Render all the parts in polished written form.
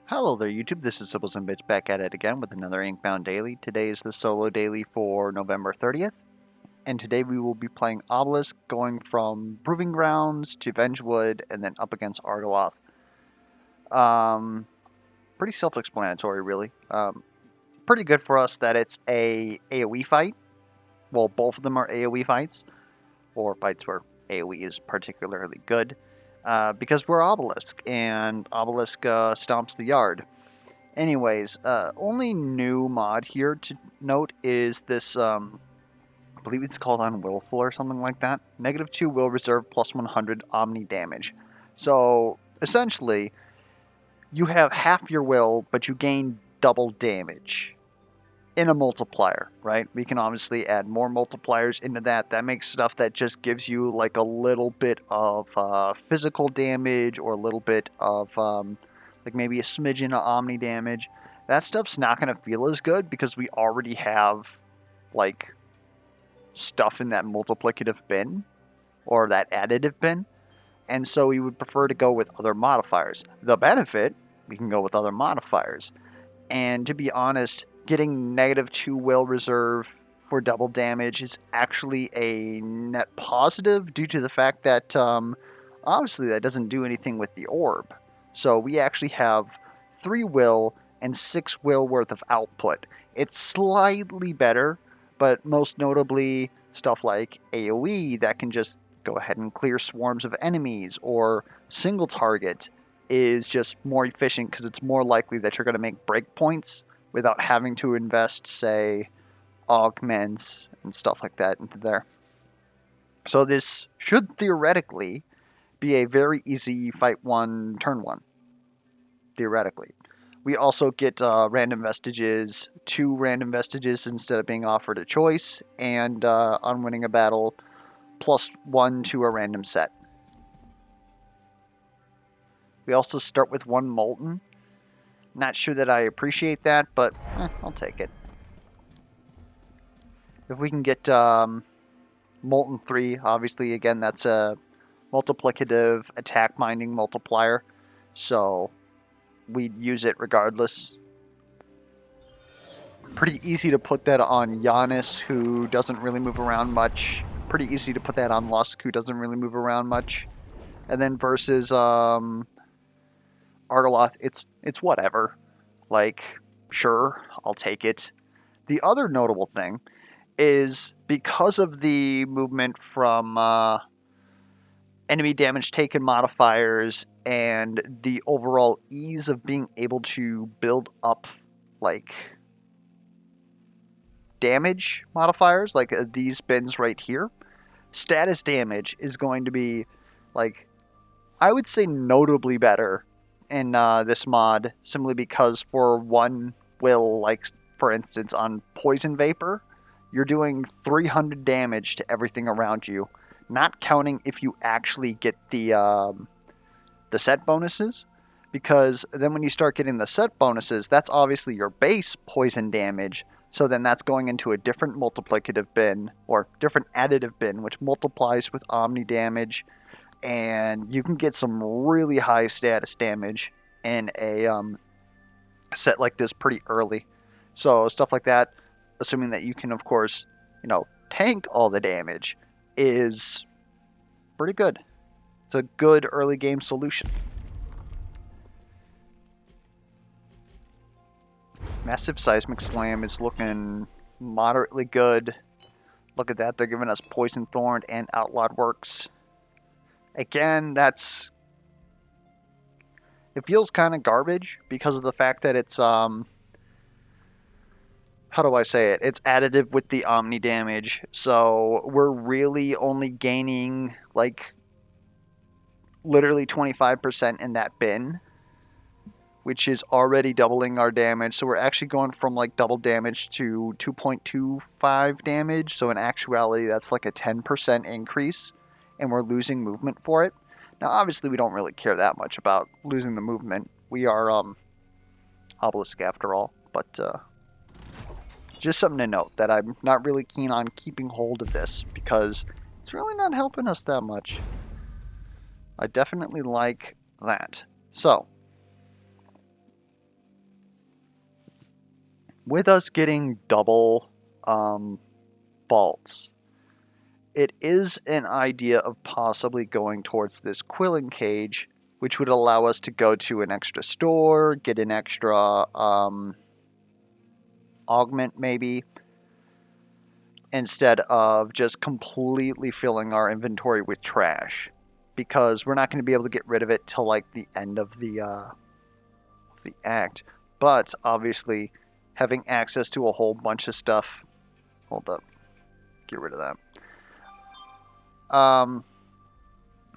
Hello there YouTube, this is Sibbles and Bits back at it again with another Inkbound Daily. Today is the solo daily for November 30th, and today we will be playing Obelisk, going from Proving Grounds to Vengewood and then up against Argoloth. Pretty self-explanatory really. Pretty good for us that it's a AoE fight. Well, both of them are AoE fights, or fights where AoE is particularly good. Because we're Obelisk, and Obelisk stomps the yard. Anyways, only new mod here to note is this, I believe it's called Unwillful or something like that. -2 will reserve plus 100 Omni damage. So, essentially, you have half your will, but you gain double damage in a multiplier, right? We can obviously add more multipliers into that. That makes stuff that just gives you like a little bit of physical damage or a little bit of like maybe a smidgen of omni damage. That stuff's not going to feel as good because we already have like stuff in that multiplicative bin or that additive bin. And so we would prefer to go with other modifiers. The benefit, we can go with other modifiers. And to be honest, getting -2 will reserve for double damage is actually a net positive due to the fact that obviously that doesn't do anything with the orb. So we actually have 3 will and 6 will worth of output. It's slightly better, but most notably stuff like AoE that can just go ahead and clear swarms of enemies, or single target is just more efficient because it's more likely that you're going to make breakpoints without having to invest, say, augments and stuff like that into there. So this should theoretically be a very easy fight one, turn one. Theoretically. We also get random vestiges, 2 random vestiges instead of being offered a choice, and on winning a battle, +1 to a random set. We also start with 1 Molten. Not sure that I appreciate that, but I'll take it. If we can get Molten 3, obviously, again, that's a multiplicative attack binding multiplier, so we'd use it regardless. Pretty easy to put that on Giannis, who doesn't really move around much. Pretty easy to put that on Lusk, who doesn't really move around much. And then versus Argoloth, it's whatever. Like, sure, I'll take it. The other notable thing is because of the movement from enemy damage taken modifiers and the overall ease of being able to build up like damage modifiers, like these bins right here, status damage is going to be like, I would say notably better in this mod, simply because for 1 will, like for instance on Poison Vapor, you're doing 300 damage to everything around you, not counting if you actually get the set bonuses, because then when you start getting the set bonuses, that's obviously your base poison damage, so then that's going into a different multiplicative bin, or different additive bin, which multiplies with omni damage, and you can get some really high status damage in a set like this pretty early. So stuff like that, assuming that you can, of course, tank all the damage, is pretty good. It's a good early game solution. Massive Seismic Slam is looking moderately good. Look at that, they're giving us Poison Thorn and Outlawed Works. Again, it feels kind of garbage because of the fact that it's how do I say it? It's additive with the Omni damage, so we're really only gaining like literally 25% in that bin, which is already doubling our damage. So we're actually going from like double damage to 2.25 damage. So in actuality, that's like a 10% increase, and we're losing movement for it. Now, obviously, we don't really care that much about losing the movement. We are Obelisk after all, but just something to note that I'm not really keen on keeping hold of this because it's really not helping us that much. I definitely like that. So, with us getting double vaults, it is an idea of possibly going towards this quilling cage, which would allow us to go to an extra store, get an extra augment maybe, instead of just completely filling our inventory with trash, because we're not going to be able to get rid of it till like the end of the act. But obviously, having access to a whole bunch of stuff. Hold up, get rid of that.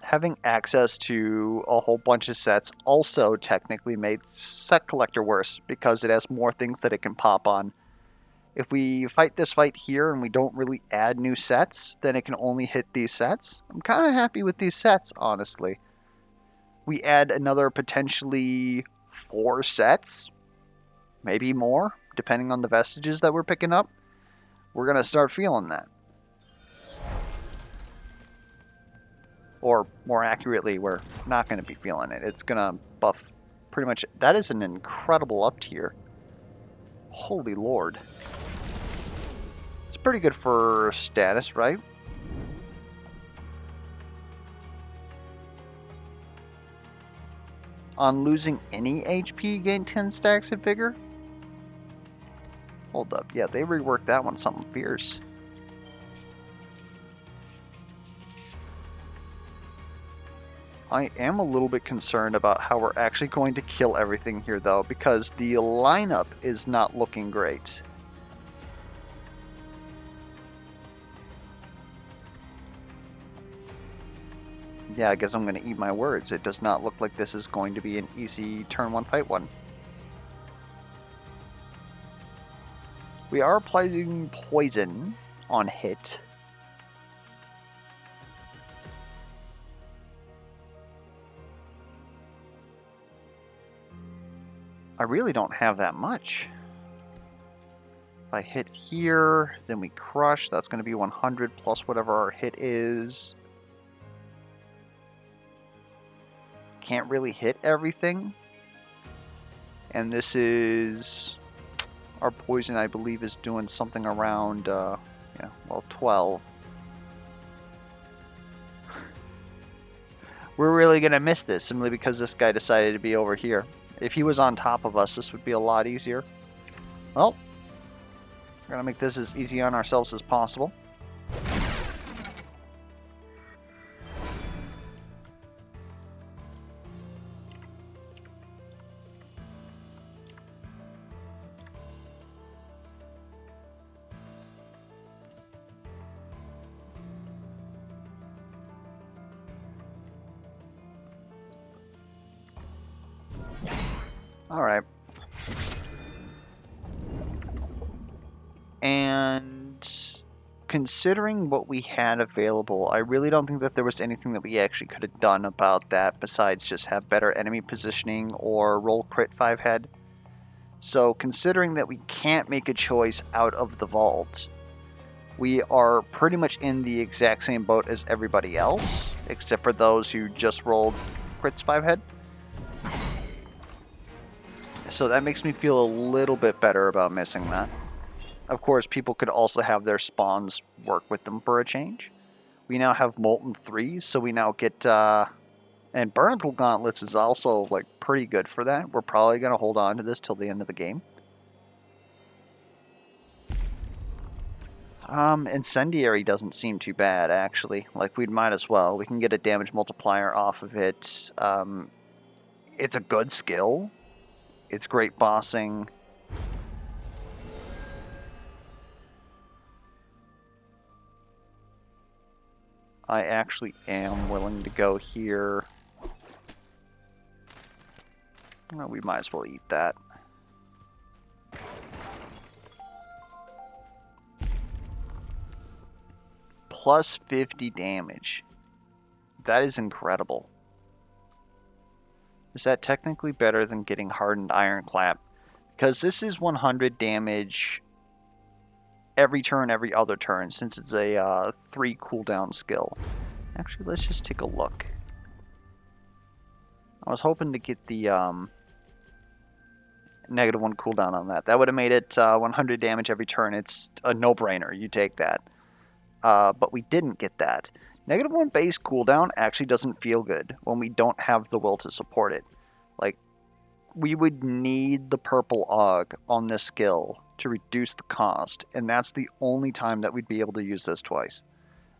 Having access to a whole bunch of sets also technically made Set Collector worse, because it has more things that it can pop on. If we fight this fight here and we don't really add new sets, then it can only hit these sets. I'm kind of happy with these sets, honestly. We add another potentially 4 sets, maybe more, depending on the vestiges that we're picking up. We're going to start feeling that. Or more accurately, we're not going to be feeling it. It's going to buff pretty much. That is an incredible up tier. Holy Lord. It's pretty good for status, right? On losing any HP, gain 10 stacks of vigor? Hold up. Yeah, they reworked that one something fierce. I am a little bit concerned about how we're actually going to kill everything here, though, because the lineup is not looking great. Yeah, I guess I'm going to eat my words. It does not look like this is going to be an easy turn 1 fight 1. We are applying poison on hit. I really don't have that much. If I hit here, then we crush. That's going to be 100 plus whatever our hit is. Can't really hit everything. And this is... Our poison, I believe, is doing something around, 12. We're really going to miss this simply because this guy decided to be over here. If he was on top of us, this would be a lot easier. Well, we're going to make this as easy on ourselves as possible. Alright. And considering what we had available, I really don't think that there was anything that we actually could have done about that besides just have better enemy positioning or roll crit 5 head. So considering that we can't make a choice out of the vault, we are pretty much in the exact same boat as everybody else, except for those who just rolled crits 5 head. So that makes me feel a little bit better about missing that. Of course, people could also have their spawns work with them for a change. We now have Molten 3, so we now get... and Burntable Gauntlets is also like pretty good for that. We're probably going to hold on to this till the end of the game. Incendiary doesn't seem too bad, actually. Like, we might as well. We can get a damage multiplier off of it. It's a good skill. It's great bossing. I actually am willing to go here. Well, we might as well eat that. Plus 50 damage. That is incredible. Is that technically better than getting Hardened Ironclap? Because this is 100 damage every turn, every other turn, since it's a 3 cooldown skill. Actually, let's just take a look. I was hoping to get the -1 cooldown on that. That would have made it 100 damage every turn. It's a no-brainer. You take that. But we didn't get that. -1 base cooldown actually doesn't feel good when we don't have the will to support it. Like, we would need the purple Aug on this skill to reduce the cost, and that's the only time that we'd be able to use this twice.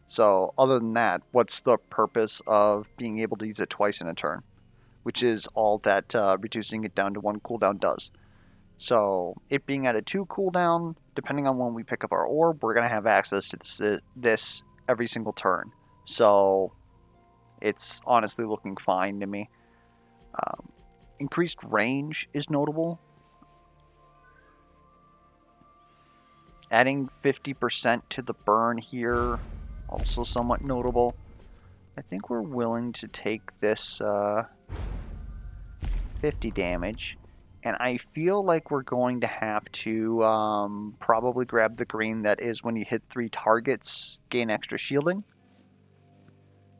So, other than that, what's the purpose of being able to use it twice in a turn? Which is all that reducing it down to 1 cooldown does. So, it being at a 2 cooldown, depending on when we pick up our orb, we're going to have access to this every single turn. So, it's honestly looking fine to me. Increased range is notable. Adding 50% to the burn here, also somewhat notable. I think we're willing to take this 50 damage. And I feel like we're going to have to probably grab the green that is when you hit 3 targets, gain extra shielding.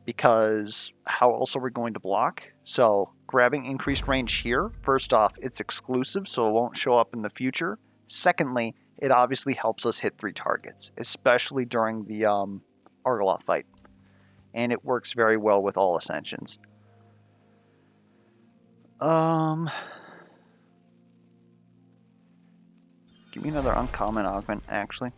Because how else are we going to block? So grabbing increased range here, first off, it's exclusive, so it won't show up in the future. Secondly, it obviously helps us hit 3 targets, especially during the Argoloth fight. And it works very well with all Ascensions. Give me another uncommon augment, actually.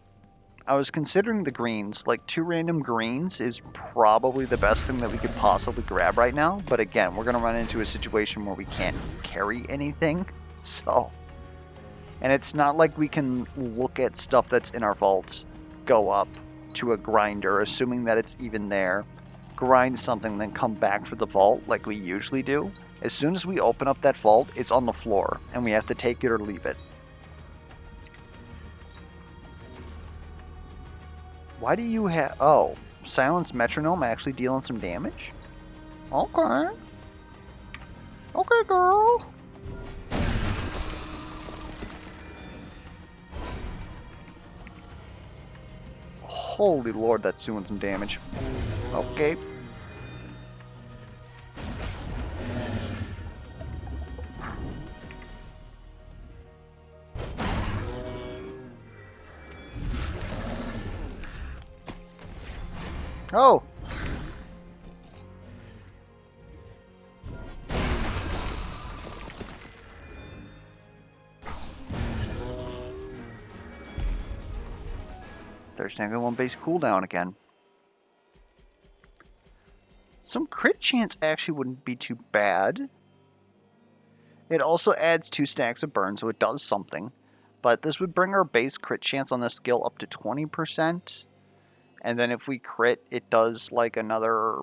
I was considering the greens. Like, 2 random greens is probably the best thing that we could possibly grab right now. But again, we're going to run into a situation where we can't carry anything. So, and it's not like we can look at stuff that's in our vaults, go up to a grinder, assuming that it's even there, grind something, then come back for the vault like we usually do. As soon as we open up that vault, it's on the floor, and we have to take it or leave it. Why do you have... Oh, Silence Metronome actually dealing some damage? Okay. Okay, girl. Holy lord, that's doing some damage. Okay. Oh! There's -1 base cooldown again. Some crit chance actually wouldn't be too bad. It also adds 2 stacks of burn, so it does something. But this would bring our base crit chance on this skill up to 20%. And then if we crit, it does like another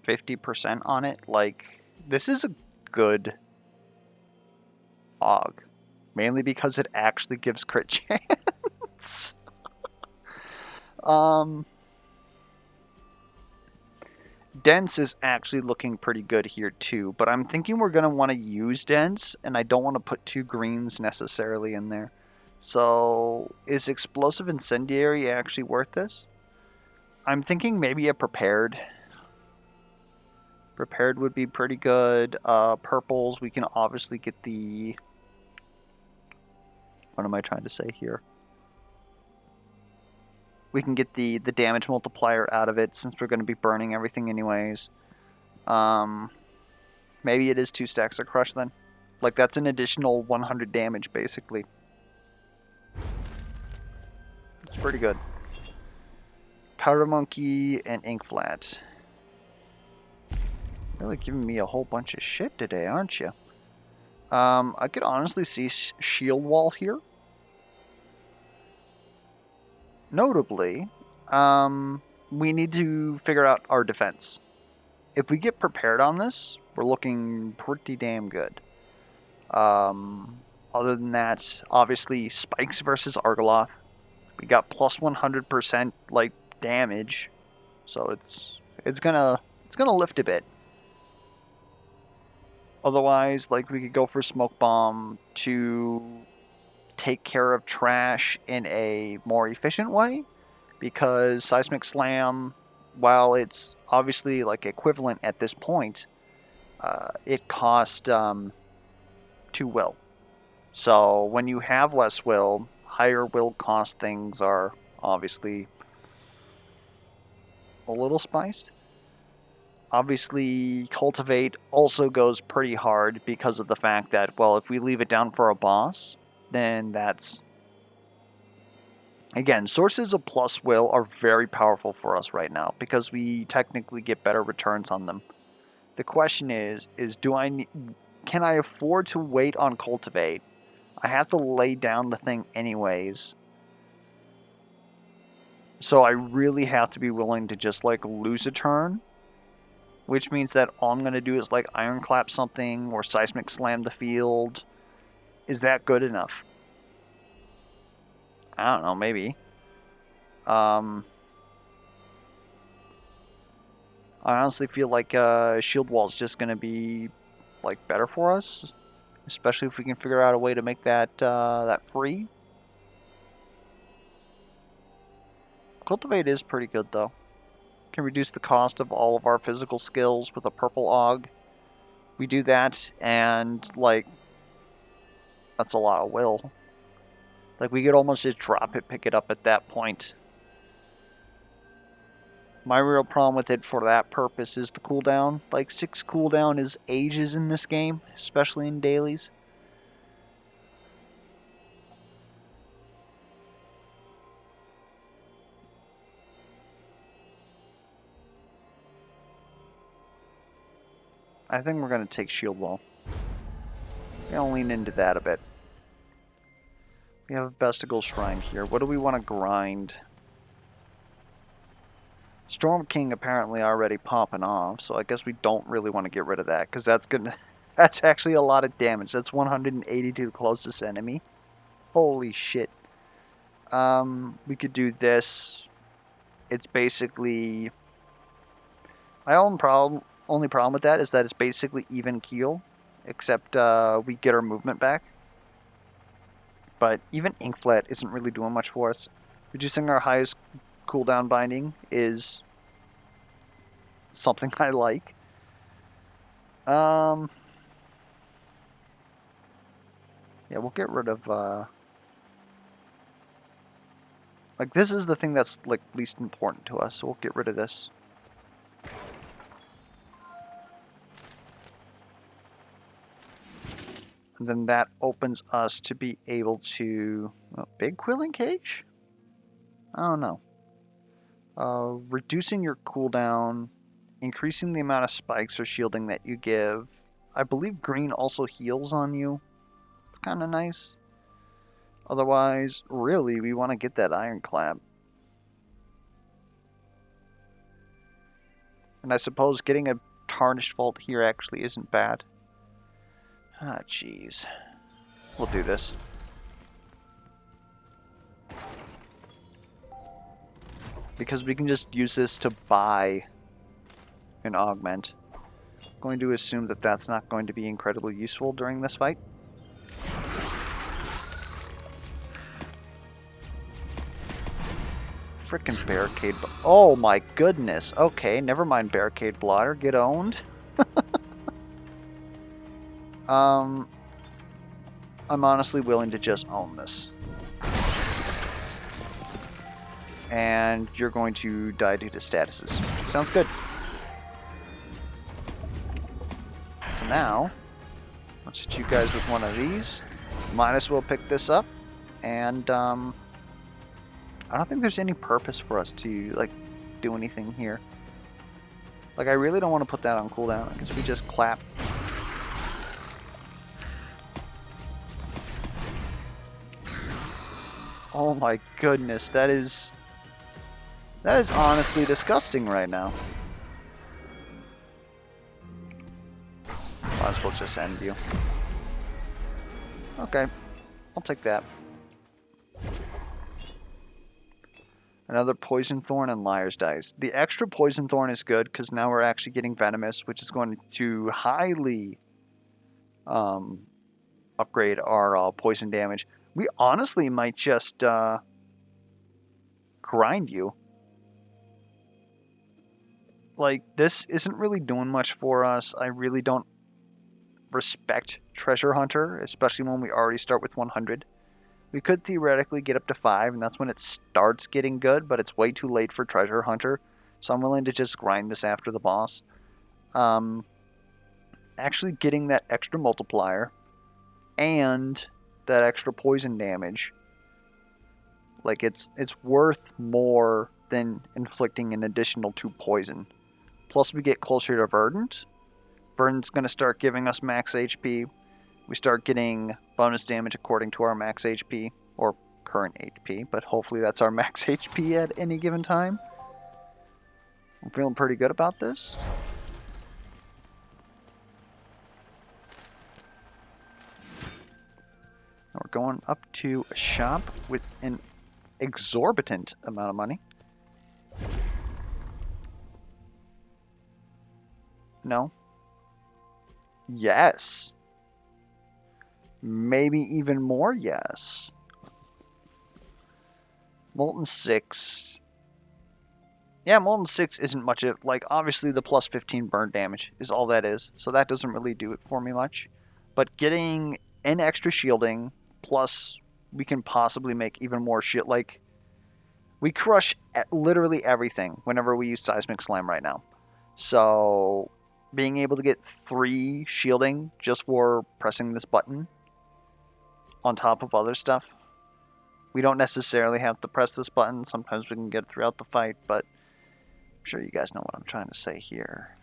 50% on it. Like, this is a good Aug. Mainly because it actually gives crit chance. Dense is actually looking pretty good here too, but I'm thinking we're going to want to use Dense, and I don't want to put 2 greens necessarily in there. So, is Explosive Incendiary actually worth this? I'm thinking maybe a Prepared. Prepared would be pretty good. Purples, we can obviously get the... What am I trying to say here? We can get the damage multiplier out of it since we're going to be burning everything anyways. Maybe it is 2 stacks of Crush then. Like, that's an additional 100 damage, basically. It's pretty good. Powder Monkey and Ink Flat. Really giving me a whole bunch of shit today, aren't you? I could honestly see Shield Wall here. Notably, we need to figure out our defense. If we get prepared on this, we're looking pretty damn good. Other than that, obviously, spikes versus Argoloth. We got plus 100% like damage, so it's gonna lift a bit. Otherwise, like, we could go for Smoke Bomb to take care of trash in a more efficient way, because Seismic Slam, while it's obviously like equivalent at this point, it cost 2 will. So when you have less will, higher will cost things are obviously a little spiced. Obviously, Cultivate also goes pretty hard because of the fact that, well, if we leave it down for a boss, then that's... Again, sources of plus will are very powerful for us right now because we technically get better returns on them. The question is can I afford to wait on Cultivate? I have to lay down the thing anyways. So I really have to be willing to just like lose a turn, which means that all I'm going to do is like Ironclap something or Seismic Slam the field. Is that good enough? I don't know, maybe. I honestly feel like Shield Wall is just going to be like better for us, especially if we can figure out a way to make that that free. Cultivate is pretty good though. Can reduce the cost of all of our physical skills with a purple Aug. We do that, and like that's a lot of will. Like we could almost just drop it, pick it up at that point. My real problem with it for that purpose is the cooldown. Like 6 cooldown is ages in this game, especially in dailies. I think we're going to take Shield Wall. We're going to lean into that a bit. We have a Vestigal Shrine here. What do we want to grind? Storm King apparently already popping off, so I guess we don't really want to get rid of that, because that's gonna that's actually a lot of damage. That's 180 to the closest enemy. Holy shit. We could do this. It's basically... My only problem with that is that it's basically even keel, except we get our movement back. But even Inkflat isn't really doing much for us. Reducing our highest cooldown binding is something I like. Yeah, we'll get rid of like this is the thing that's like least important to us, so we'll get rid of this. And then that opens us to be able to big quilling cage? I don't know. Reducing your cooldown, increasing the amount of spikes or shielding that you give. I believe green also heals on you. It's kind of nice. Otherwise, really, we want to get that Ironclap. And I suppose getting a Tarnished Vault here actually isn't bad. Ah, jeez. We'll do this. Because we can just use this to buy an augment. I'm going to assume that that's not going to be incredibly useful during this fight. Frickin' barricade. Oh my goodness. Okay, never mind barricade blotter. Get owned. I'm honestly willing to just own this. And you're going to die due to statuses. Sounds good. So now, let's hit you guys with one of these. Might as well pick this up. And I don't think there's any purpose for us to like do anything here. Like I really don't want to put that on cooldown. I guess we just clap. Oh my goodness, that is honestly disgusting right now. Might as well just end you. Okay, I'll take that. Another Poison Thorn and Liar's Dice. The extra Poison Thorn is good because now we're actually getting Venomous, which is going to highly upgrade our poison damage. We honestly might just grind you. Like, this isn't really doing much for us. I really don't respect Treasure Hunter, especially when we already start with 100. We could theoretically get up to 5, and that's when it starts getting good, but it's way too late for Treasure Hunter, so I'm willing to just grind this after the boss. Actually getting that extra multiplier and that extra poison damage, like it's worth more than inflicting an additional 2 poison. Plus we get closer to Verdant. Verdant's going to start giving us max HP. We start getting bonus damage according to our max HP, or current HP, but hopefully that's our max HP at any given time. I'm feeling pretty good about this. We're going up to a shop with an exorbitant amount of money. No. Yes. Maybe even more yes. Molten 6. Yeah, Molten 6 isn't much of, like, obviously the plus 15 burn damage is all that is, so that doesn't really do it for me much. But getting an extra shielding, plus we can possibly make even more shield, like, we crush literally everything whenever we use Seismic Slam right now. So, being able to get 3 shielding just for pressing this button on top of other stuff. We don't necessarily have to press this button. Sometimes we can get it throughout the fight, but I'm sure you guys know what I'm trying to say here.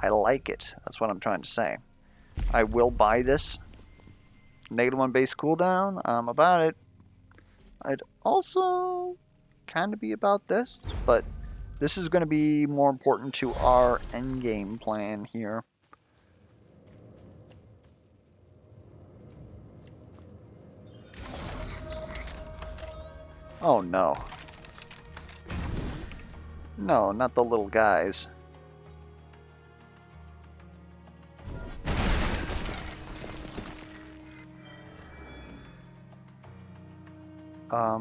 I like it. That's what I'm trying to say. I will buy this. -1 base cooldown. I'm about it. I'd also kind of be about this, but this is going to be more important to our endgame plan here. Oh no. No, not the little guys.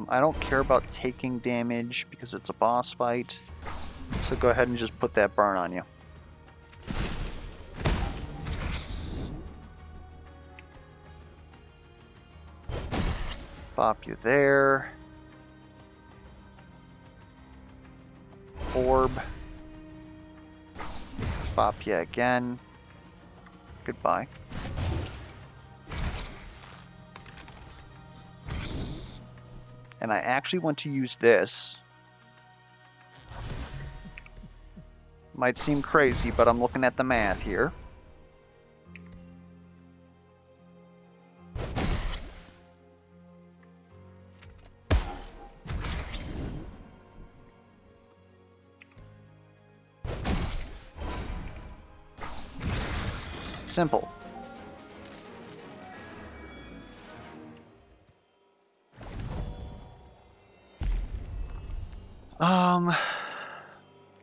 I don't care about taking damage because it's a boss fight. So go ahead and just put that burn on you. Pop you there. Orb. Pop you again. Goodbye. And I actually want to use this. Might seem crazy, but I'm looking at the math here. Simple.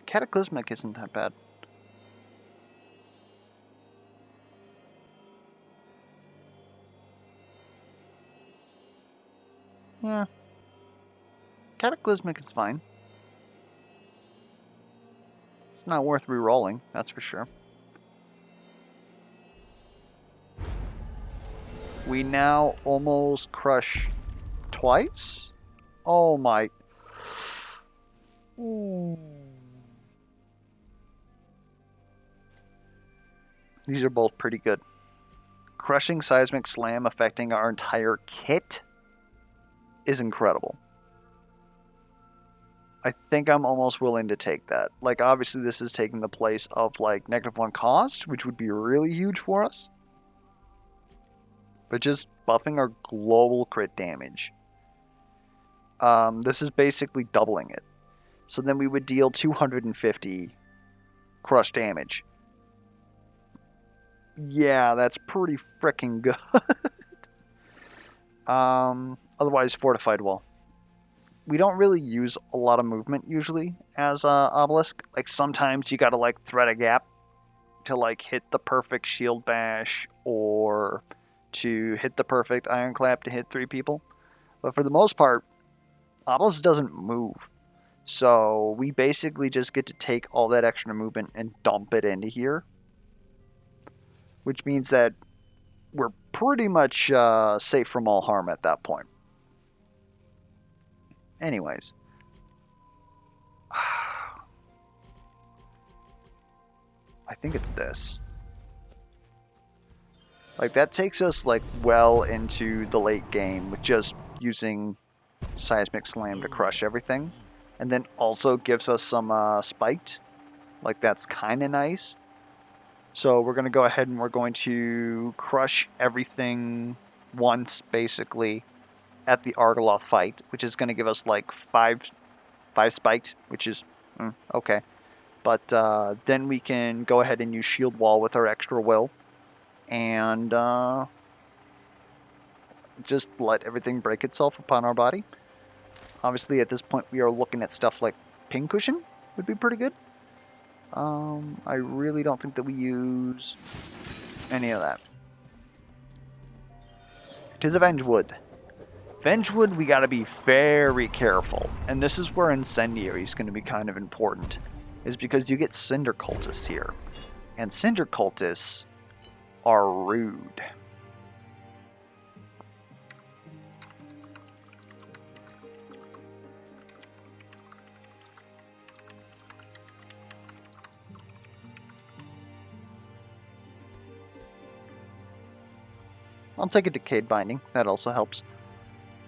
Cataclysmic isn't that bad. Yeah. Cataclysmic is fine. It's not worth re-rolling, that's for sure. We now almost crush twice? Oh my... Ooh. These are both pretty good. Crushing Seismic Slam affecting our entire kit is incredible. I think I'm almost willing to take that. Like, obviously this is taking the place of, like, -1 cost, which would be really huge for us. But just buffing our global crit damage. This is basically doubling it. So then we would deal 250 crush damage. Yeah, that's pretty freaking good. Otherwise, Fortified Wall. We don't really use a lot of movement usually as Obelisk. Like, sometimes you gotta, like, thread a gap to, like, hit the perfect shield bash or to hit the perfect iron clap to hit 3 people. But for the most part, Obelisk doesn't move. So we basically just get to take all that extra movement and dump it into here. which means that we're pretty much safe from all harm at that point. Anyways. I think it's this. Like, that takes us, like, well into the late game with just using Seismic Slam to crush everything. And then also gives us some spiked. Like, that's kind of nice. So we're going to go ahead and we're going to crush everything once, basically, at the Argoloth fight, which is going to give us, like, five spiked, which is okay. But then we can go ahead and use Shield Wall with our extra will. And just let everything break itself upon our body. Obviously, at this point, we are looking at stuff like Pin Cushion would be pretty good. I really don't think that we use any of that. To the Vengewood. Vengewood, we gotta be very careful. And this is where Incendiary is going to be kind of important. Is because you get Cinder Cultists here. And Cinder Cultists are rude. I'll take a Decayed Binding. That also helps.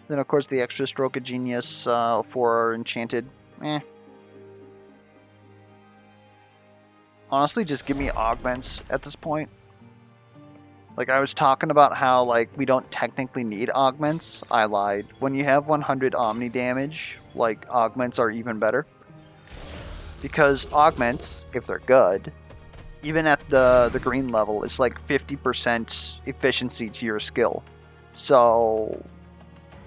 Then, of course, the extra Stroke of Genius for Enchanted. Honestly, just give me Augments at this point. Like, I was talking about how, like, we don't technically need Augments. I lied. When you have 100 Omni damage, like, Augments are even better. Because Augments, if they're good, even at the green level, it's like 50% efficiency to your skill. So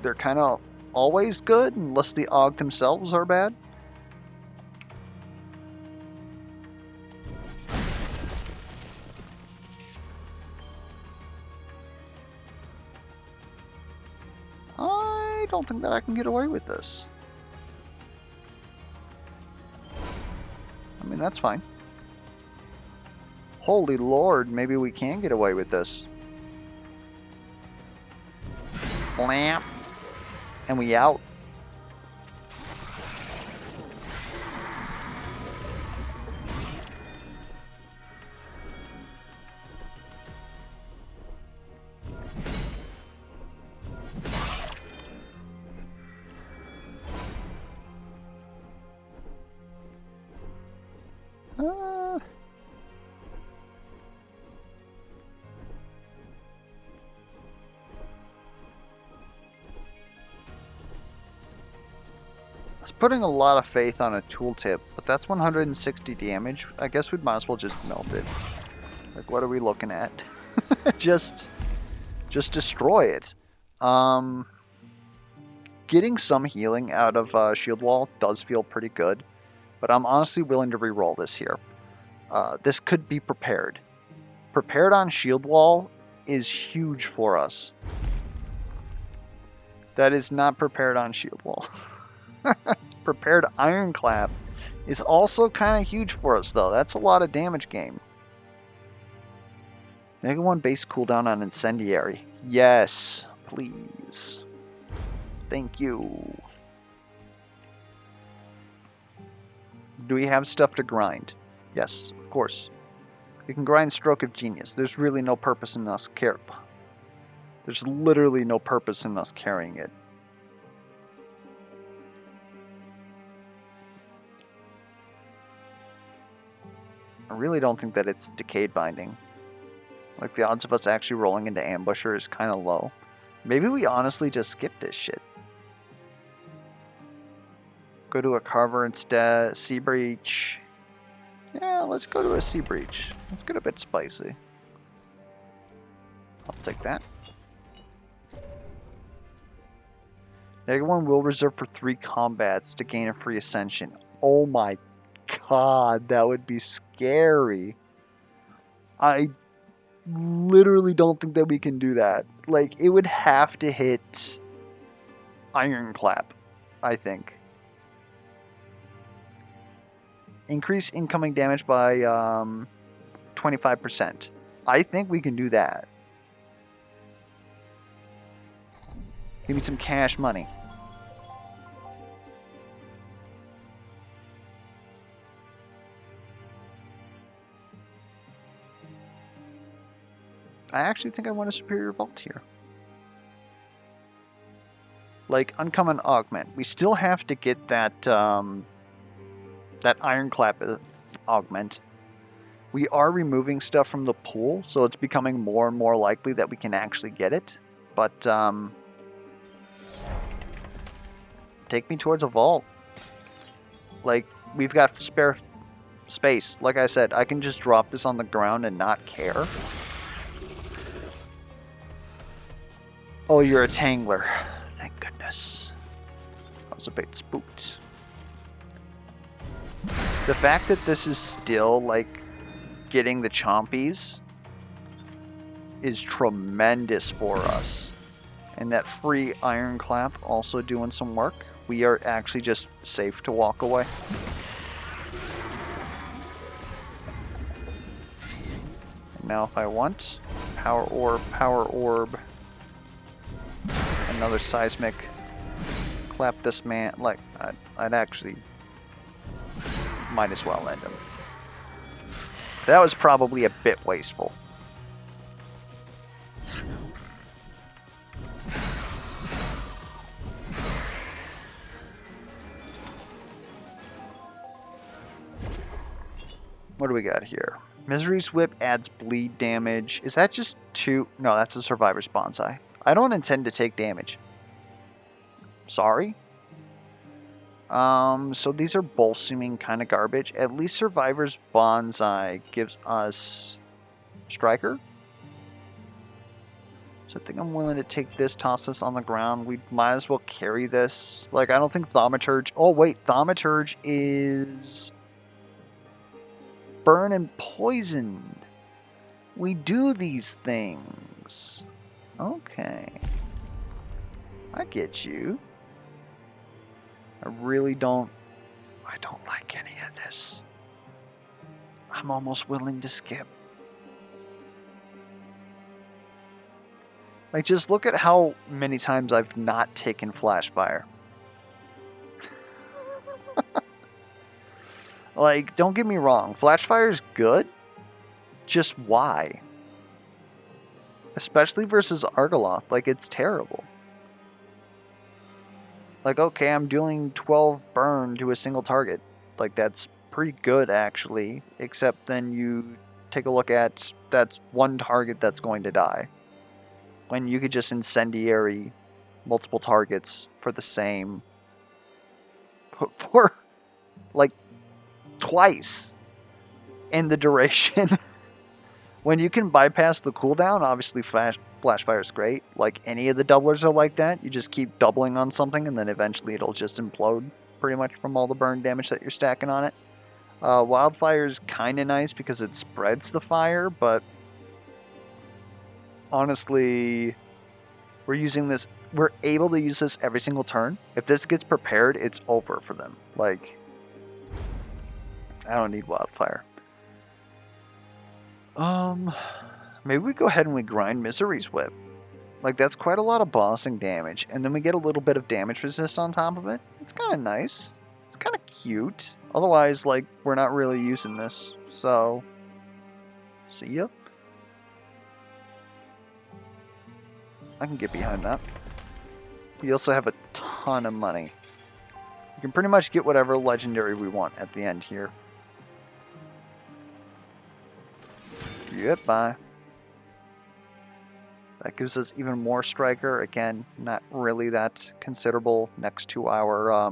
they're kind of always good unless the Aug themselves are bad. I don't think that I can get away with this. I mean, that's fine. Holy Lord, maybe we can get away with this. Blam. And we out. Putting a lot of faith on a tooltip, but that's 160 damage. I guess we might as well just melt it. Like, what are we looking at? just destroy it. Getting some healing out of Shield Wall does feel pretty good, but I'm honestly willing to reroll this here. This could be prepared. Prepared on Shield Wall is huge for us. That is not prepared on Shield Wall. Prepared Ironclap is also kind of huge for us, though. That's a lot of damage gain. Mega 1 base cooldown on Incendiary. Yes, please. Thank you. Do we have stuff to grind? Yes, of course. We can grind Stroke of Genius. There's really no purpose in us There's literally no purpose in us carrying it. I really don't think that it's Decayed Binding. Like, the odds of us actually rolling into Ambusher is kind of low. Maybe we honestly just skip this shit. Go to a Carver instead. Sea Breach. Yeah, let's go to a Sea Breach. Let's get a bit spicy. I'll take that. Everyone will reserve for 3 combats to gain a free ascension. Oh my god, that would be scary. I literally don't think that we can do that. Like, it would have to hit Ironclap, I think. Increase incoming damage by 25%. I think we can do that. Give me some cash money. I actually think I want a superior vault here. Like, uncommon augment. We still have to get that, that ironclap augment. We are removing stuff from the pool, so it's becoming more and more likely that we can actually get it. But, take me towards a vault. Like, we've got spare space. Like I said, I can just drop this on the ground and not care. Oh, you're a tangler. Thank goodness. I was a bit spooked. The fact that this is still, like, getting the chompies is tremendous for us. And that free ironclap also doing some work. We are actually just safe to walk away. And now if I want, power orb. Another seismic. Clap this man. Like, I'd actually might as well end him. That was probably a bit wasteful. What do we got here? Misery's Whip adds bleed damage. Is that just 2? No, that's a Survivor's Bonsai. I don't intend to take damage. Sorry. So these are both seeming kind of garbage. At least Survivor's Bonsai gives us Striker. So I think I'm willing to take this, toss this on the ground. We might as well carry this. Like, I don't think Thaumaturge... Oh, wait. Thaumaturge is... burn and poison. We do these things. Okay. I get you. I really don't... I don't like any of this. I'm almost willing to skip. Like, just look at how many times I've not taken Flashfire. Like, don't get me wrong. Flashfire is good. Just why? Especially versus Argoloth. Like, it's terrible. Like, okay, I'm dealing 12 burn to a single target. Like, that's pretty good, actually. Except then you take a look at, that's one target that's going to die. When you could just incendiary multiple targets for the same... for, like, twice in the duration. When you can bypass the cooldown, obviously Flashfire is great. Like, any of the doublers are like that. You just keep doubling on something, and then eventually it'll just implode, pretty much, from all the burn damage that you're stacking on it. Wildfire is kind of nice because it spreads the fire, but honestly, we're able to use this every single turn. If this gets prepared, it's over for them. Like, I don't need Wildfire. Maybe we go ahead and we grind Misery's Whip. Like, that's quite a lot of bossing damage. And then we get a little bit of damage resist on top of it. It's kind of nice. It's kind of cute. Otherwise, like, we're not really using this. So, see ya. I can get behind that. We also have a ton of money. We can pretty much get whatever legendary we want at the end here. Goodbye. That gives us even more Striker. Again, not really that considerable next to our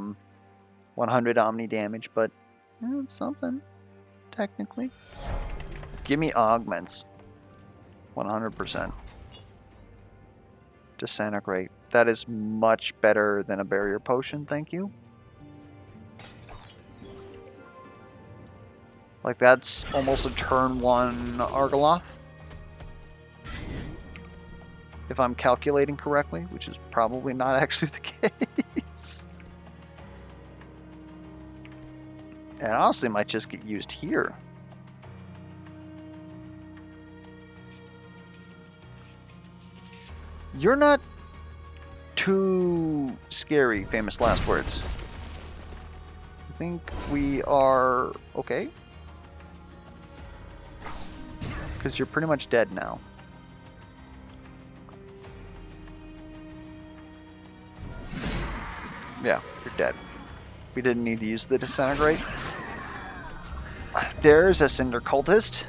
100 Omni damage, but it's something, technically. Give me augments. 100%. Disintegrate. That is much better than a barrier potion, thank you. Like, that's almost a turn 1 Argoloth. If I'm calculating correctly, which is probably not actually the case. And honestly, might just get used here. You're not too scary, famous last words. I think we are okay. Because you're pretty much dead now. Yeah, you're dead. We didn't need to use the disintegrate. There's a cinder cultist.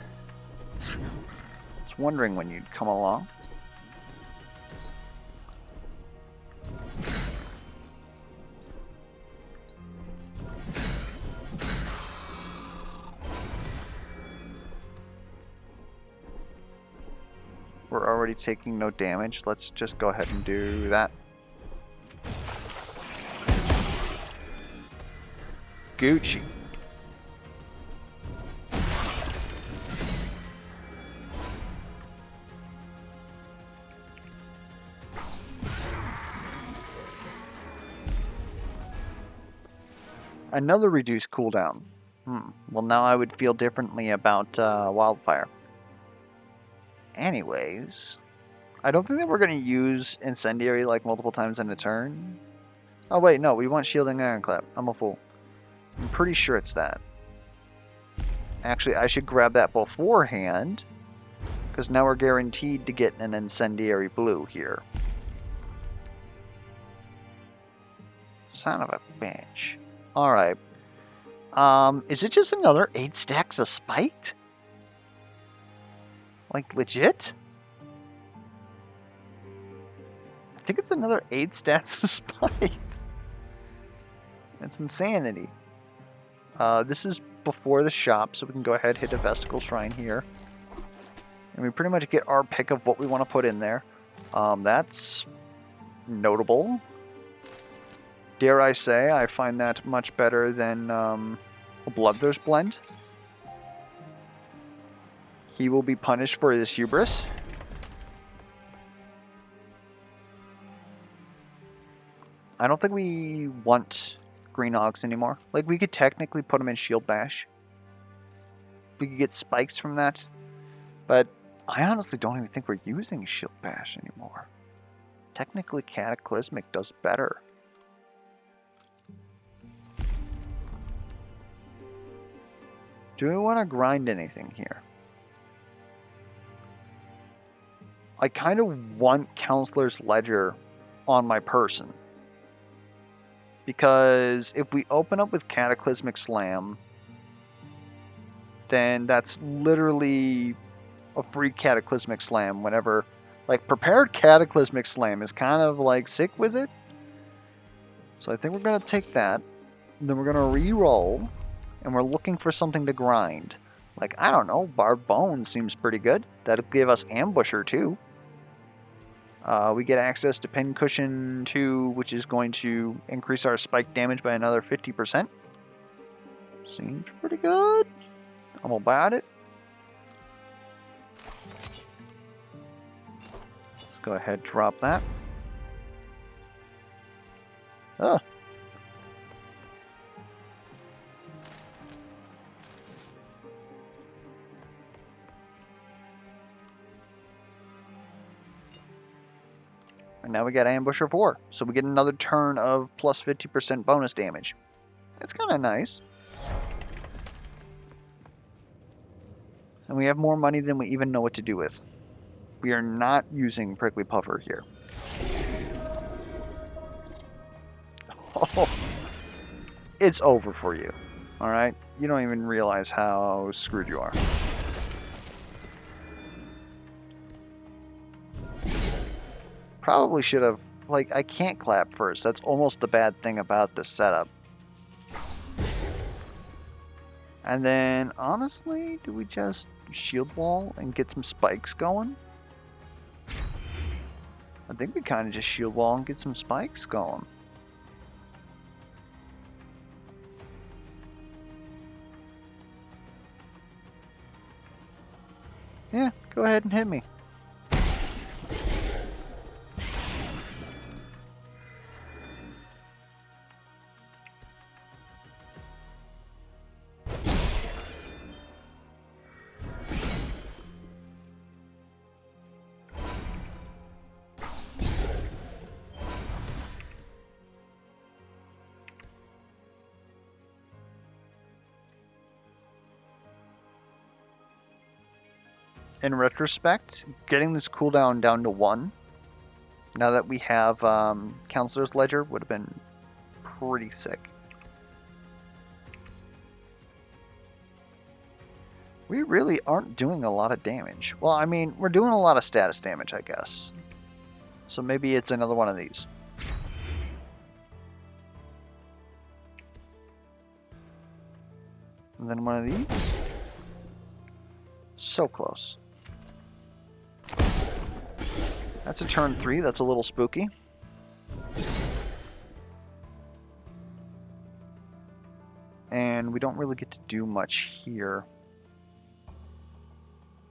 I was wondering when you'd come along. We're already taking no damage. Let's just go ahead and do that. Gucci. Another reduced cooldown. Well, now I would feel differently about wildfire. Anyways, I don't think that we're going to use incendiary like multiple times in a turn. Oh wait, no, we want shielding ironclap. I'm a fool. I'm pretty sure it's that. Actually, I should grab that beforehand, because now we're guaranteed to get an incendiary blue here. Son of a bitch. Alright. Is it just another 8 stacks of spiked? Like, legit? I think it's another 8 stacks of spiked. That's insanity. This is before the shop, so we can go ahead and hit a Vesticle Shrine here. And we pretty much get our pick of what we want to put in there. That's notable. Dare I say, I find that much better than a Bloodthirst blend. He will be punished for his hubris. I don't think we want Green Ogs anymore. Like, we could technically put them in Shield Bash. We could get spikes from that. But I honestly don't even think we're using Shield Bash anymore. Technically, Cataclysmic does better. Do we want to grind anything here? I kind of want Counselor's Ledger on my person. Because if we open up with Cataclysmic Slam, then that's literally a free Cataclysmic Slam whenever... Like, Prepared Cataclysmic Slam is kind of, like, sick with it. So I think we're going to take that. And then we're going to re-roll. And we're looking for something to grind. Like, I don't know, Barbed Bone seems pretty good. That'll give us Ambusher, too. We get access to Pincushion 2, which is going to increase our spike damage by another 50%. Seems pretty good. I'm about it. Let's go ahead and drop that. Ugh. And now we got Ambusher 4, so we get another turn of plus 50% bonus damage. That's kind of nice. And we have more money than we even know what to do with. We are not using Prickly Puffer here. Oh, it's over for you, alright? You don't even realize how screwed you are. Probably should have, like, I can't clap first. That's almost the bad thing about this setup. And then, honestly, do we just shield wall and get some spikes going? I think we kind of just shield wall and get some spikes going. Yeah, go ahead and hit me. in retrospect, getting this cooldown down to 1, now that we have Counselor's Ledger, would have been pretty sick. We really aren't doing a lot of damage. Well, I mean, we're doing a lot of status damage, I guess. So maybe it's another one of these. And then one of these. So close. That's a turn 3. That's a little spooky. And we don't really get to do much here.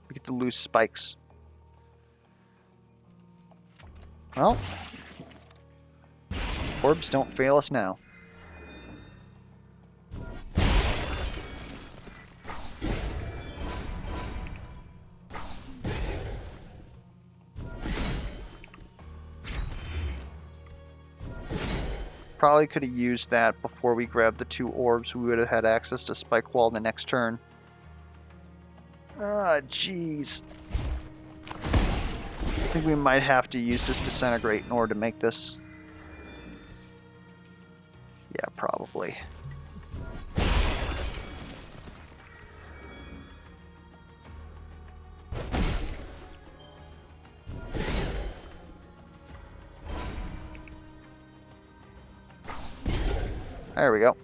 We get to lose spikes. Well, orbs don't fail us now. Probably could have used that before we grabbed the 2 orbs. We would have had access to Spike Wall the next turn. Ah, jeez. I think we might have to use this Disintegrate in order to make this. Yeah, probably. There we go.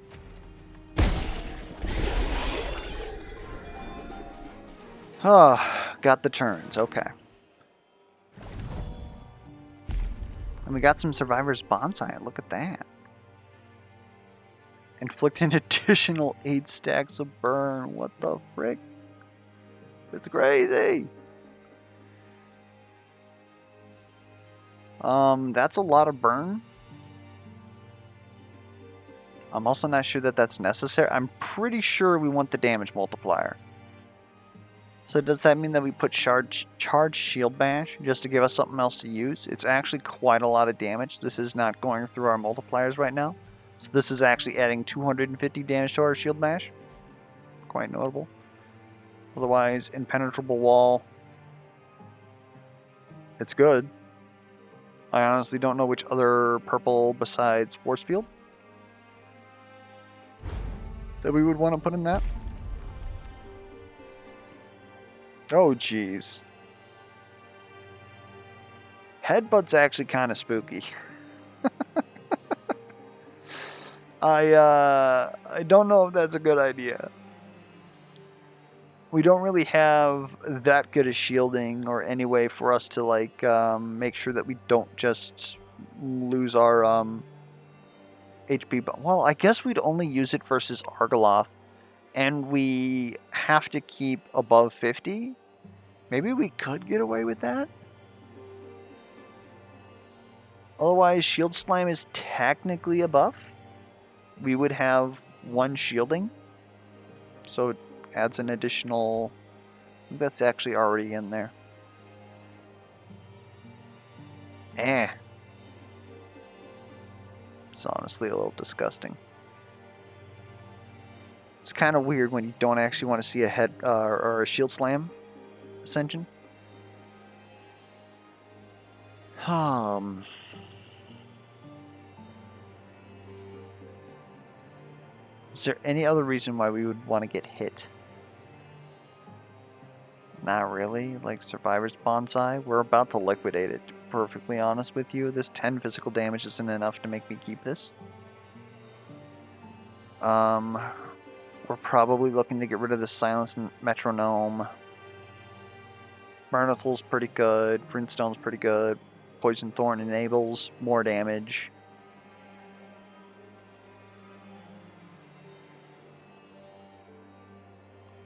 Oh, got the turns. Okay. And we got some Survivor's Bonsai. Look at that. Inflict an additional 8 stacks of burn. What the frick? It's crazy. That's a lot of burn. I'm also not sure that that's necessary. I'm pretty sure we want the damage multiplier. So does that mean that we put charge shield bash just to give us something else to use? It's actually quite a lot of damage. This is not going through our multipliers right now. So this is actually adding 250 damage to our shield bash. Quite notable. Otherwise, impenetrable wall. It's good. I honestly don't know which other purple besides force field that we would want to put in that. Oh, jeez. Headbutt's actually kind of spooky. I don't know if that's a good idea. We don't really have that good a shielding or any way for us to like make sure that we don't just lose our HP. But well, I guess we'd only use it versus Argoloth, and we have to keep above 50. Maybe we could get away with that. Otherwise, Shield Slam is technically a buff. We would have 1 shielding, so it adds an additional. I think that's actually already in there. It's honestly a little disgusting. It's kind of weird when you don't actually want to see a head or a shield slam ascension. Is there any other reason why we would want to get hit? Not really. Like Survivor's Bonsai, we're about to liquidate it. To be perfectly honest with you, this 10 physical damage isn't enough to make me keep this. We're probably looking to get rid of the Silence Metronome. Barnathel's pretty good. Brimstone's pretty good. Poison Thorn enables more damage.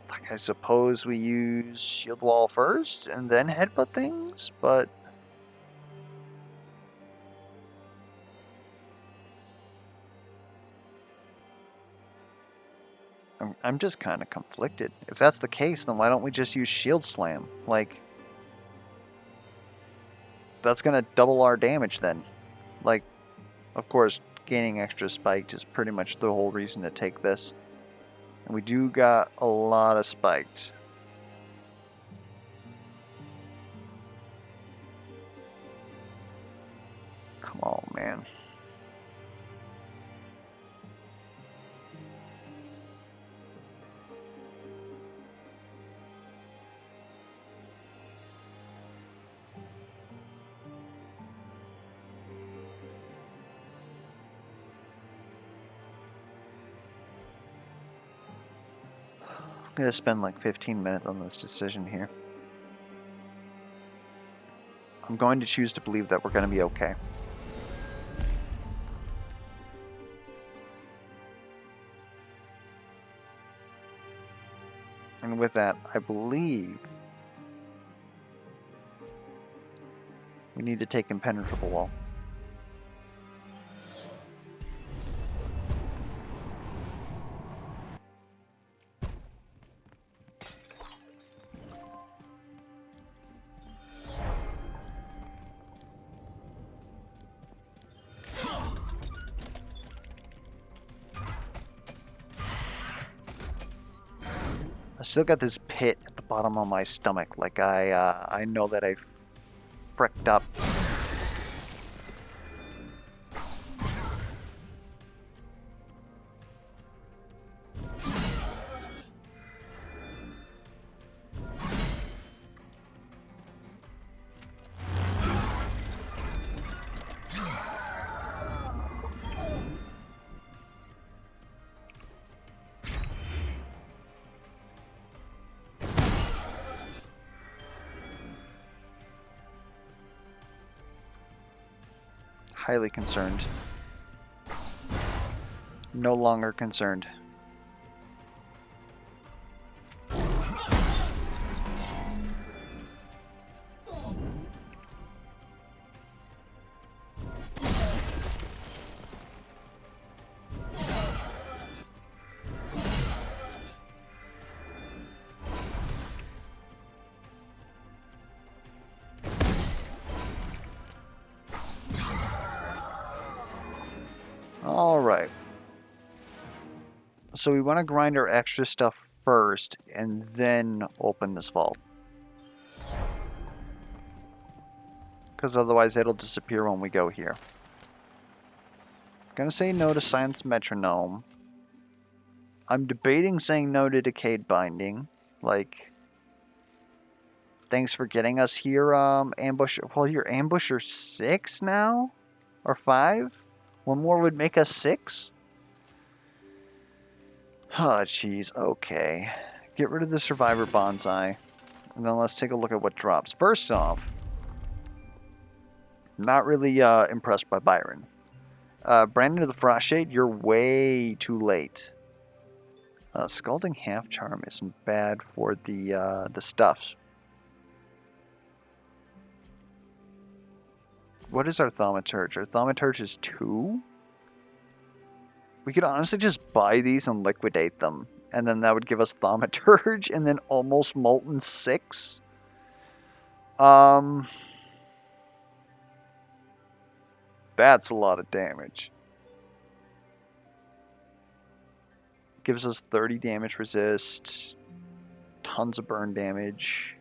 Like, I suppose we use Shield Wall first and then headbutt things, but I'm just kind of conflicted. If that's the case, then why don't we just use Shield Slam? Like, that's going to double our damage then. Like, of course, gaining extra spiked is pretty much the whole reason to take this. And we do got a lot of spiked. Come on, man. I'm going to spend like 15 minutes on this decision here. I'm going to choose to believe that we're going to be okay. And with that, I believe we need to take Impenetrable Wall. I still got this pit at the bottom of my stomach, like I know that I fricked up. Highly concerned. No longer concerned. Alright. So we want to grind our extra stuff first and then open this vault. Because otherwise it'll disappear when we go here. Gonna say no to Science Metronome. I'm debating saying no to Decayed Binding. Like, thanks for getting us here, Ambush. Well, you're Ambusher 6 now? Or 5? One more would make us 6? Oh, jeez. Okay. Get rid of the Survivor Bonsai. And then let's take a look at what drops. First off, not really impressed by Byron. Brandon of the Frostshade, you're way too late. Scalding Half Charm isn't bad for the stuffs. What is our Thaumaturge? Our Thaumaturge is 2? We could honestly just buy these and liquidate them. And then that would give us Thaumaturge and then almost Molten 6. That's a lot of damage. Gives us 30 damage resist. Tons of burn damage.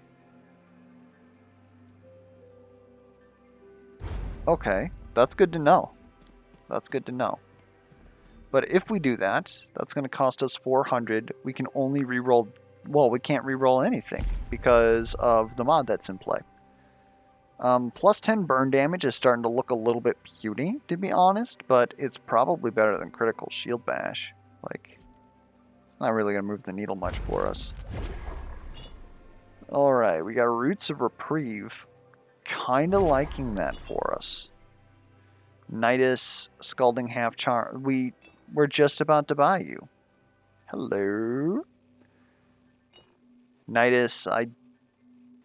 Okay, that's good to know. That's good to know. But if we do that, that's going to cost us 400. We can only reroll... Well, we can't reroll anything because of the mod that's in play. Plus 10 burn damage is starting to look a little bit puny, to be honest, but it's probably better than Critical Shield Bash. Like, it's not really going to move the needle much for us. Alright, we got Roots of Reprieve. Kind of liking that for us. Nidus, Scalding Half Charm. We're just about to buy you. Hello? Nidus, I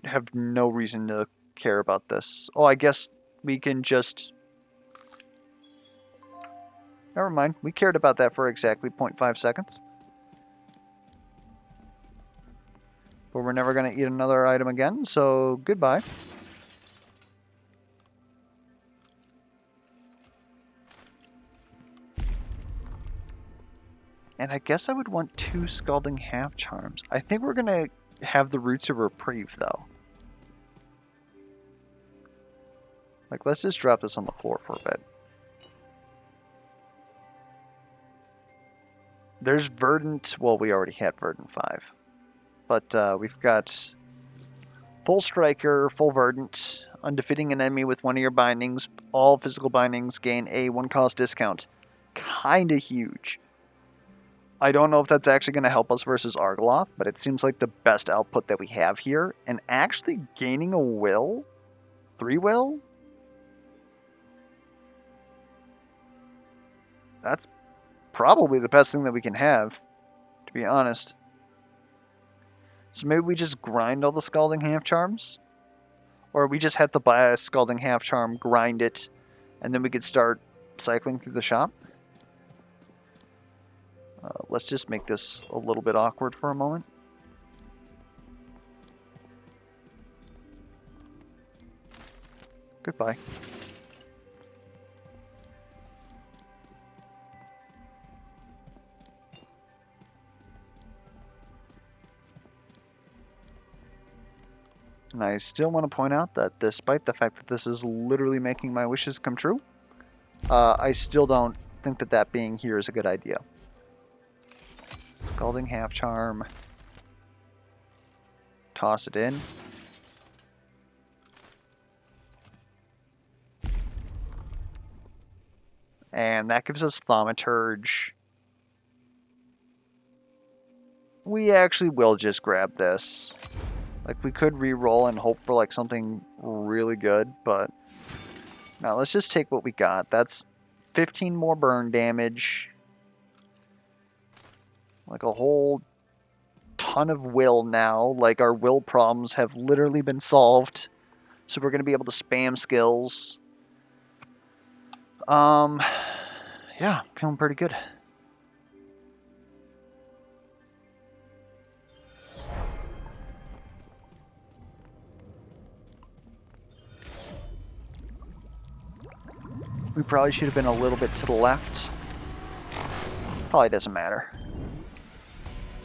have no reason to care about this. Oh, I guess we can just... Never mind. We cared about that for exactly 0.5 seconds. But we're never going to eat another item again, so goodbye. And I guess I would want 2 Scalding Half Charms. I think we're going to have the Roots of Reprieve, though. Like, let's just drop this on the floor for a bit. There's Verdant. Well, we already had Verdant 5. But we've got Full Striker, Full Verdant, undefeating an enemy with one of your bindings. All physical bindings gain a 1-cost discount. Kinda huge. I don't know if that's actually going to help us versus Argoloth, but it seems like the best output that we have here. And actually gaining a will? 3 will? That's probably the best thing that we can have, to be honest. So maybe we just grind all the Scalding Half Charms? Or we just have to buy a Scalding Half Charm, grind it, and then we could start cycling through the shop? Let's just make this a little bit awkward for a moment. Goodbye. And I still want to point out that despite the fact that this is literally making my wishes come true, I still don't think that that being here is a good idea. Scalding Half Charm. Toss it in. And that gives us Thaumaturge. We actually will just grab this. Like, we could re-roll and hope for like something really good, but now let's just take what we got. That's 15 more burn damage. Like a whole ton of will now. Like, our will problems have literally been solved. So we're going to be able to spam skills. Yeah, feeling pretty good. We probably should have been a little bit to the left. Probably doesn't matter.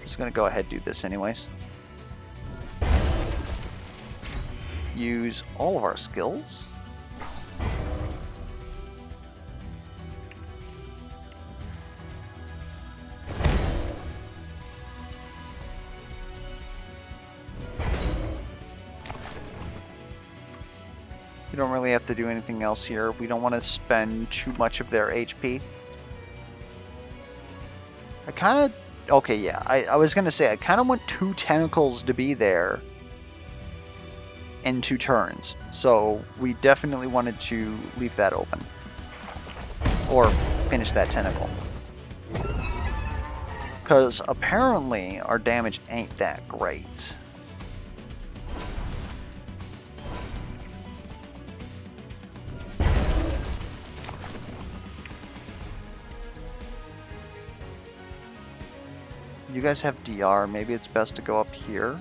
Just gonna go ahead and do this anyways. Use all of our skills. We don't really have to do anything else here. We don't want to spend too much of their HP. I kind of... Okay, yeah. I was going to say, I kind of want 2 tentacles to be there in 2 turns. So we definitely wanted to leave that open. Or finish that tentacle. Because apparently our damage ain't that great. You guys have DR. Maybe it's best to go up here.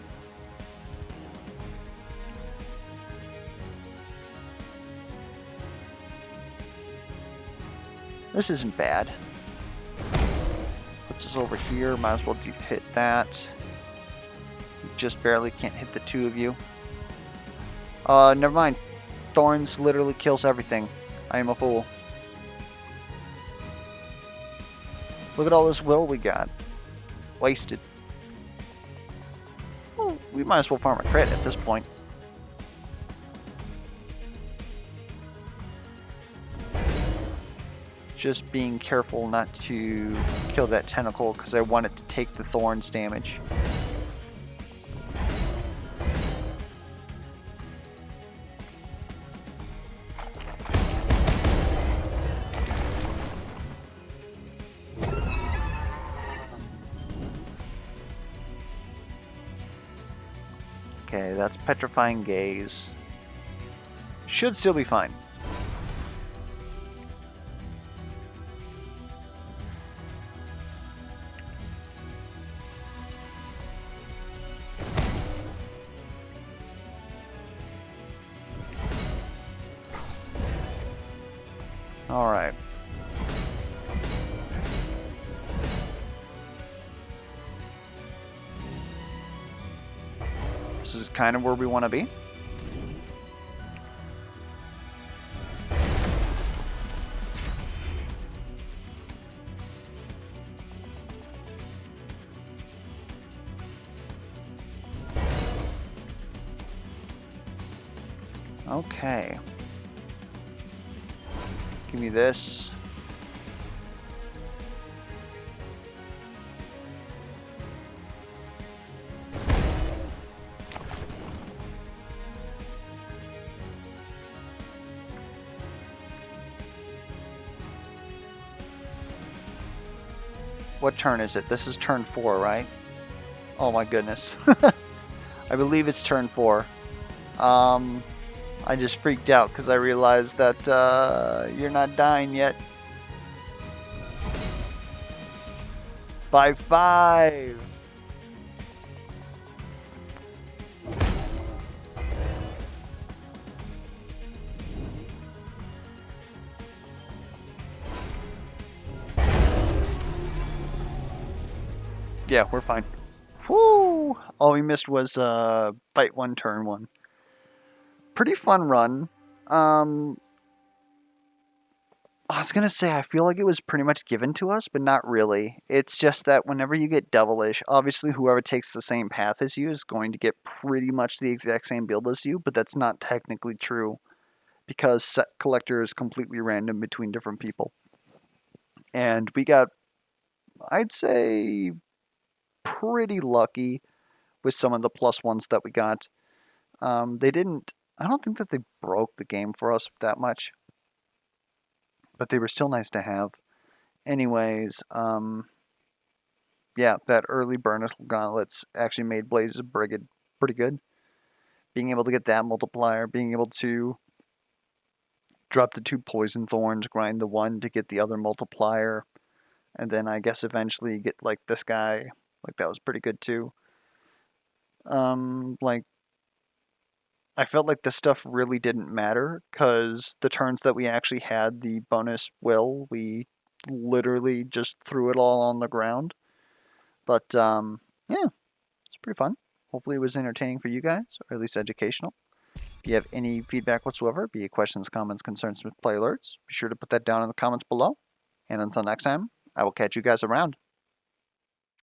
This isn't bad. Puts us over here. Might as well hit that. You just barely can't hit the 2 of you. Never mind. Thorns literally kills everything. I am a fool. Look at all this will we got. Wasted. Well, we might as well farm a crit at this point. Just being careful not to kill that tentacle because I want it to take the thorns damage. Okay, that's Petrifying Gaze. Should still be fine. Alright. This is kind of where we want to be. Okay. Give me this. What turn is it? This is turn 4, right? Oh my goodness. I believe it's turn 4. I just freaked out because I realized that you're not dying yet. By 5. Yeah, we're fine. Whew! All we missed was fight 1, turn 1. Pretty fun run. I was gonna say I feel like it was pretty much given to us, but not really. It's just that whenever you get devilish, obviously whoever takes the same path as you is going to get pretty much the exact same build as you, but that's not technically true because set collector is completely random between different people. And we got, I'd say, pretty lucky with some of the plus ones that we got. They didn't. I don't think that they broke the game for us that much, but they were still nice to have. Anyways, yeah, that early Burnished Gauntlets actually made Blaze's Brigade pretty good. Being able to get that multiplier, being able to drop the 2 Poison Thorns, grind the 1 to get the other multiplier, and then I guess eventually get like this guy. Like that was pretty good too. Like I felt like this stuff really didn't matter because the turns that we actually had the bonus will, we literally just threw it all on the ground. But yeah, it's pretty fun. Hopefully, it was entertaining for you guys, or at least educational. If you have any feedback whatsoever, be it questions, comments, concerns with play alerts, be sure to put that down in the comments below. And until next time, I will catch you guys around.